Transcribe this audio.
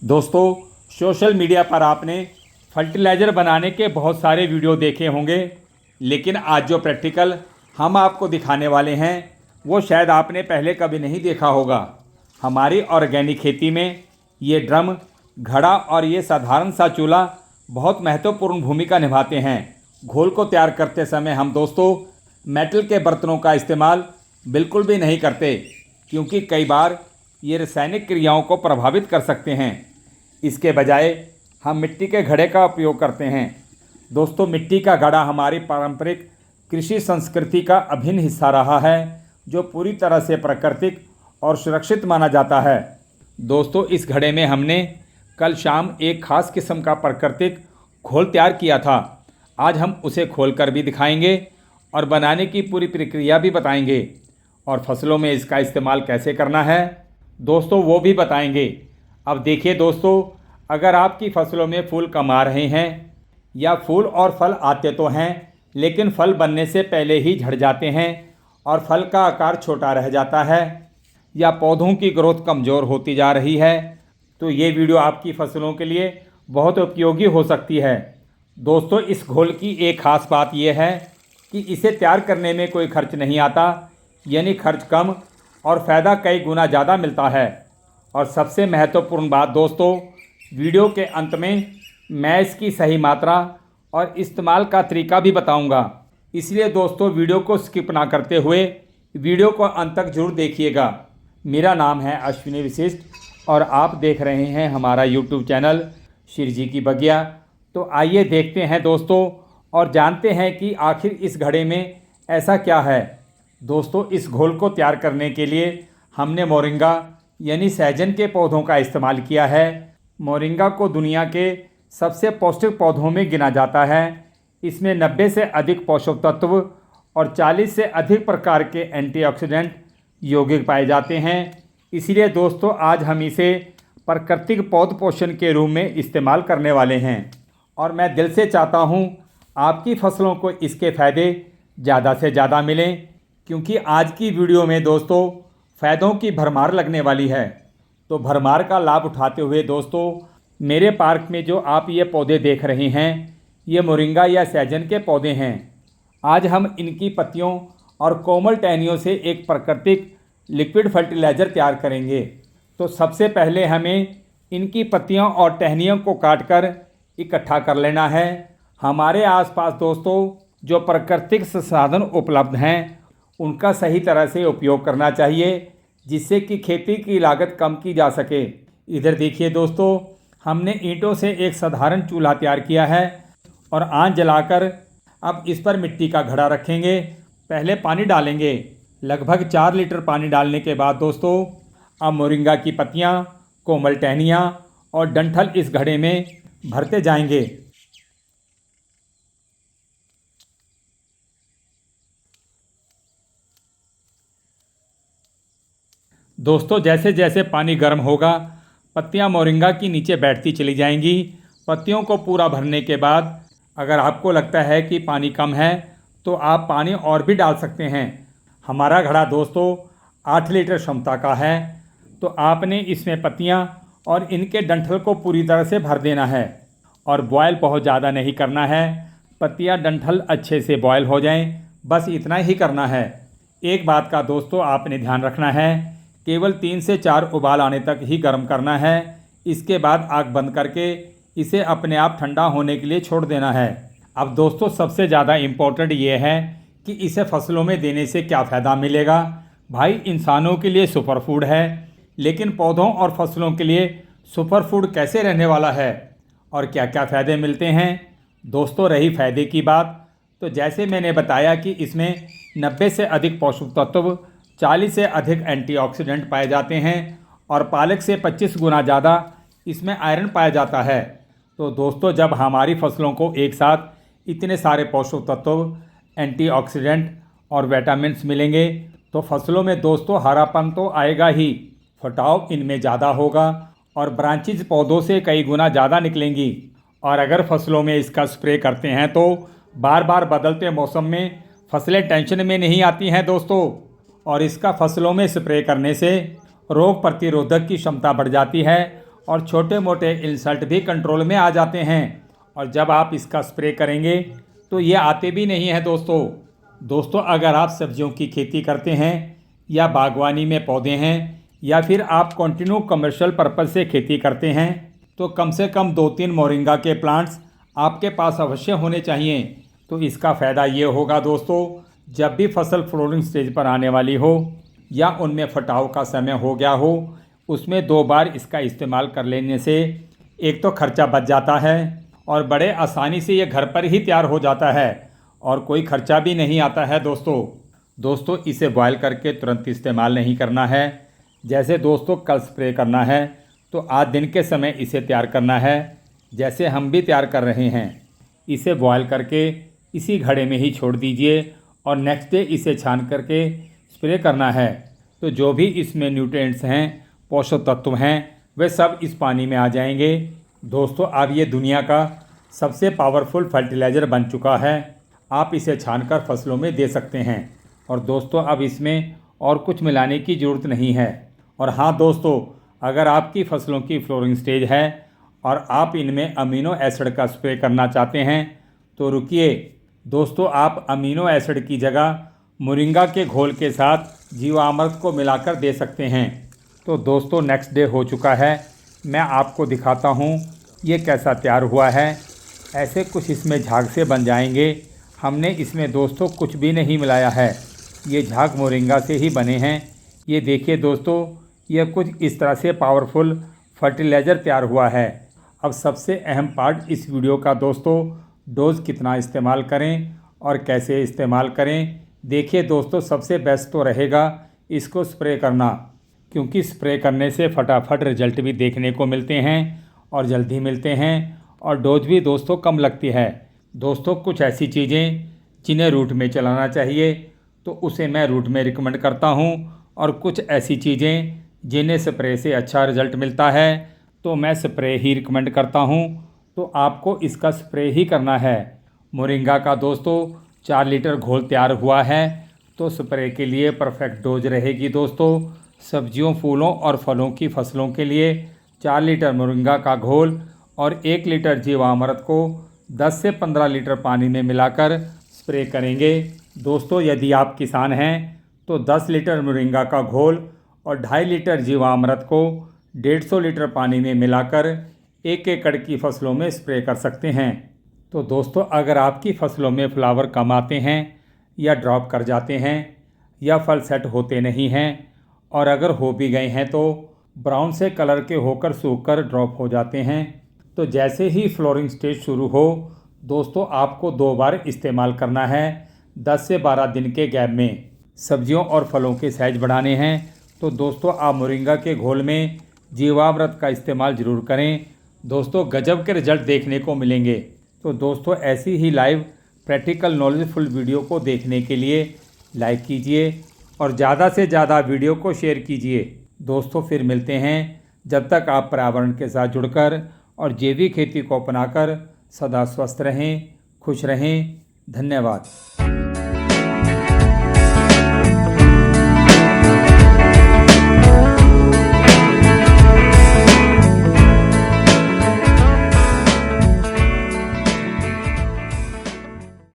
दोस्तों, social media पर आपने फर्टिलाइज़र बनाने के बहुत सारे वीडियो देखे होंगे, लेकिन आज जो प्रैक्टिकल हम आपको दिखाने वाले हैं वो शायद आपने पहले कभी नहीं देखा होगा। हमारी ऑर्गेनिक खेती में ये ड्रम, घड़ा और ये साधारण सा चूल्हा बहुत महत्वपूर्ण भूमिका निभाते हैं। घोल को तैयार करते समय हम दोस्तों मेटल के बर्तनों का इस्तेमाल बिल्कुल भी नहीं करते, क्योंकि कई बार ये रासायनिक क्रियाओं को प्रभावित कर सकते हैं। इसके बजाय हम मिट्टी के घड़े का उपयोग करते हैं। दोस्तों, मिट्टी का घड़ा हमारी पारंपरिक कृषि संस्कृति का अभिन्न हिस्सा रहा है, जो पूरी तरह से प्राकृतिक और सुरक्षित माना जाता है। दोस्तों, इस घड़े में हमने कल शाम एक खास किस्म का प्राकृतिक घोल तैयार किया था। आज हम उसे खोलकर भी दिखाएंगे और बनाने की पूरी प्रक्रिया भी बताएंगे, और फसलों में इसका इस्तेमाल कैसे करना है दोस्तों वो भी बताएंगे। अब देखिए दोस्तों, अगर आपकी फसलों में फूल कम आ रहे हैं या फूल और फल आते तो हैं, लेकिन फल बनने से पहले ही झड़ जाते हैं और फल का आकार छोटा रह जाता है, या पौधों की ग्रोथ कमज़ोर होती जा रही है, तो ये वीडियो आपकी फसलों के लिए बहुत उपयोगी हो सकती है। दोस्तों, इस घोल की एक ख़ास बात यह है कि इसे तैयार करने में कोई खर्च नहीं आता, यानी खर्च कम और फ़ायदा कई गुना ज़्यादा मिलता है। और सबसे महत्वपूर्ण बात दोस्तों, वीडियो के अंत में मैं इसकी सही मात्रा और इस्तेमाल का तरीका भी बताऊंगा। इसलिए दोस्तों, वीडियो को स्किप ना करते हुए वीडियो को अंत तक जरूर देखिएगा। मेरा नाम है अश्विनी विशिष्ट और आप देख रहे हैं हमारा यूट्यूब चैनल शिरजी की बगिया। तो आइए देखते हैं दोस्तों और जानते हैं कि आखिर इस घड़े में ऐसा क्या है। दोस्तों, इस घोल को तैयार करने के लिए हमने मोरिंगा यानी सहजन के पौधों का इस्तेमाल किया है। मोरिंगा को दुनिया के सबसे पौष्टिक पौधों में गिना जाता है। इसमें 90 से अधिक पोषक तत्व और 40 से अधिक प्रकार के एंटीऑक्सीडेंट यौगिक पाए जाते हैं। इसलिए दोस्तों, आज हम इसे प्राकृतिक पौध पोषण के रूप में इस्तेमाल करने वाले हैं, और मैं दिल से चाहता हूँ आपकी फसलों को इसके फ़ायदे ज़्यादा से ज़्यादा मिलें, क्योंकि आज की वीडियो में दोस्तों फ़ायदों की भरमार लगने वाली है। तो भरमार का लाभ उठाते हुए दोस्तों, मेरे पार्क में जो आप ये पौधे देख रहे हैं, ये मोरिंगा या सहजन के पौधे हैं। आज हम इनकी पत्तियों और कोमल टहनियों से एक प्राकृतिक लिक्विड फर्टिलाइज़र तैयार करेंगे। तो सबसे पहले हमें इनकी पत्तियों और टहनियों को काटकर इकट्ठा कर लेना है। हमारे आसपास दोस्तों जो प्राकृतिक संसाधन उपलब्ध हैं, उनका सही तरह से उपयोग करना चाहिए, जिससे कि खेती की लागत कम की जा सके। इधर देखिए दोस्तों, हमने ईंटों से एक साधारण चूल्हा तैयार किया है और आंच जलाकर अब इस पर मिट्टी का घड़ा रखेंगे। पहले पानी डालेंगे। लगभग 4 लीटर पानी डालने के बाद दोस्तों, अब मोरिंगा की पत्तियां, कोमल टहनियां और डंठल इस घड़े में भरते जाएंगे। दोस्तों, जैसे जैसे पानी गर्म होगा, पत्तियां मोरिंगा की नीचे बैठती चली जाएंगी। पत्तियों को पूरा भरने के बाद अगर आपको लगता है कि पानी कम है, तो आप पानी और भी डाल सकते हैं। हमारा घड़ा दोस्तों 8 लीटर क्षमता का है, तो आपने इसमें पत्तियां और इनके डंठल को पूरी तरह से भर देना है, और बॉयल बहुत ज़्यादा नहीं करना है। पत्तियां डंठल अच्छे से बॉयल हो जाएं, बस इतना ही करना है। एक बात का दोस्तों आपने ध्यान रखना है, केवल 3 से 4 उबाल आने तक ही गर्म करना है। इसके बाद आग बंद करके इसे अपने आप ठंडा होने के लिए छोड़ देना है। अब दोस्तों, सबसे ज़्यादा इम्पोर्टेंट ये है कि इसे फसलों में देने से क्या फ़ायदा मिलेगा। भाई, इंसानों के लिए सुपर फूड है, लेकिन पौधों और फसलों के लिए सुपर फूड कैसे रहने वाला है और क्या क्या फ़ायदे मिलते हैं। दोस्तों, रही फ़ायदे की बात, तो जैसे मैंने बताया कि इसमें 90 से अधिक पोषक तत्व, 40 से अधिक एंटीऑक्सीडेंट पाए जाते हैं और पालक से 25 गुना ज़्यादा इसमें आयरन पाया जाता है। तो दोस्तों, जब हमारी फसलों को एक साथ इतने सारे पोषक तत्व, एंटीऑक्सीडेंट और विटामिन्स मिलेंगे, तो फसलों में दोस्तों हरापन तो आएगा ही, फटाव इनमें ज़्यादा होगा और ब्रांचेज पौधों से कई गुना ज़्यादा निकलेंगी। और अगर फसलों में इसका स्प्रे करते हैं तो बार बार बदलते मौसम में फसलें टेंशन में नहीं आती हैं दोस्तों। और इसका फसलों में स्प्रे करने से रोग प्रतिरोधक की क्षमता बढ़ जाती है और छोटे मोटे इंसल्ट भी कंट्रोल में आ जाते हैं। और जब आप इसका स्प्रे करेंगे तो ये आते भी नहीं हैं दोस्तों अगर आप सब्जियों की खेती करते हैं या बागवानी में पौधे हैं या फिर आप कंटिन्यू कमर्शियल पर्पज़ से खेती करते हैं तो कम से कम 2-3 मोरिंगा के प्लांट्स आपके पास अवश्य होने चाहिए। तो इसका फ़ायदा ये होगा दोस्तों, जब भी फसल फ्लोरिंग स्टेज पर आने वाली हो या उनमें फटाव का समय हो गया हो, उसमें 2 बार इसका इस्तेमाल कर लेने से एक तो खर्चा बच जाता है और बड़े आसानी से ये घर पर ही तैयार हो जाता है और कोई खर्चा भी नहीं आता है दोस्तों इसे बॉयल करके तुरंत इस्तेमाल नहीं करना है। जैसे दोस्तों कल स्प्रे करना है तो आज दिन के समय इसे तैयार करना है, जैसे हम भी तैयार कर रहे हैं। इसे बॉयल करके इसी घड़े में ही छोड़ दीजिए और नेक्स्ट डे इसे छान करके स्प्रे करना है। तो जो भी इसमें न्यूट्रिएंट्स हैं, पोषक तत्व हैं, वे सब इस पानी में आ जाएंगे। दोस्तों अब ये दुनिया का सबसे पावरफुल फर्टिलाइज़र बन चुका है। आप इसे छानकर फसलों में दे सकते हैं और दोस्तों अब इसमें और कुछ मिलाने की ज़रूरत नहीं है। और हाँ दोस्तों, अगर आपकी फसलों की फ्लोरिंग स्टेज है और आप इनमें अमीनो एसिड का स्प्रे करना चाहते हैं तो रुकिए दोस्तों, आप अमीनो एसिड की जगह मोरिंगा के घोल के साथ जीवामृत को मिलाकर दे सकते हैं। तो दोस्तों नेक्स्ट डे हो चुका है, मैं आपको दिखाता हूँ ये कैसा तैयार हुआ है। ऐसे कुछ इसमें झाग से बन जाएंगे। हमने इसमें दोस्तों कुछ भी नहीं मिलाया है, ये झाग मोरिंगा से ही बने हैं। ये देखिए दोस्तों, ये कुछ इस तरह से पावरफुल फर्टिलाइज़र तैयार हुआ है। अब सबसे अहम पार्ट इस वीडियो का दोस्तों, डोज कितना इस्तेमाल करें और कैसे इस्तेमाल करें। देखिए दोस्तों, सबसे बेस्ट तो रहेगा इसको स्प्रे करना, क्योंकि स्प्रे करने से फटाफट रिजल्ट भी देखने को मिलते हैं और जल्दी मिलते हैं और डोज भी दोस्तों कम लगती है। दोस्तों कुछ ऐसी चीज़ें जिन्हें रूट में चलाना चाहिए तो उसे मैं रूट में रिकमेंड करता हूं, और कुछ ऐसी चीज़ें जिन्हें स्प्रे से अच्छा रिजल्ट मिलता है तो मैं स्प्रे ही रिकमेंड करता हूं। तो आपको इसका स्प्रे ही करना है। मोरिंगा का दोस्तों 4 लीटर घोल तैयार हुआ है, तो स्प्रे के लिए परफेक्ट डोज रहेगी दोस्तों। सब्जियों, फूलों और फलों की फसलों के लिए 4 लीटर मोरिंगा का घोल और 1 लीटर जीवामृत को 10 से 15 लीटर पानी में मिलाकर स्प्रे करेंगे। दोस्तों यदि आप किसान हैं तो 10 लीटर मोरिंगा का घोल और 2.5 लीटर जीवामृत को 150 लीटर पानी में मिलाकर 1 एकड़ की फसलों में स्प्रे कर सकते हैं। तो दोस्तों अगर आपकी फसलों में फ्लावर कम आते हैं या ड्रॉप कर जाते हैं या फल सेट होते नहीं हैं, और अगर हो भी गए हैं तो ब्राउन से कलर के होकर सूखकर ड्रॉप हो जाते हैं, तो जैसे ही फ्लोरिंग स्टेज शुरू हो दोस्तों आपको 2 बार इस्तेमाल करना है 10 से 12 दिन के गैप में। सब्जियों और फलों के साइज बढ़ाने हैं तो दोस्तों आप मोरिंगा के घोल में जीवामृत का इस्तेमाल ज़रूर करें। दोस्तों गजब के रिजल्ट देखने को मिलेंगे। तो दोस्तों ऐसी ही लाइव प्रैक्टिकल नॉलेजफुल वीडियो को देखने के लिए लाइक कीजिए और ज़्यादा से ज़्यादा वीडियो को शेयर कीजिए। दोस्तों फिर मिलते हैं, जब तक आप पर्यावरण के साथ जुड़कर और जैविक खेती को अपनाकर सदा स्वस्थ रहें, खुश रहें। धन्यवाद।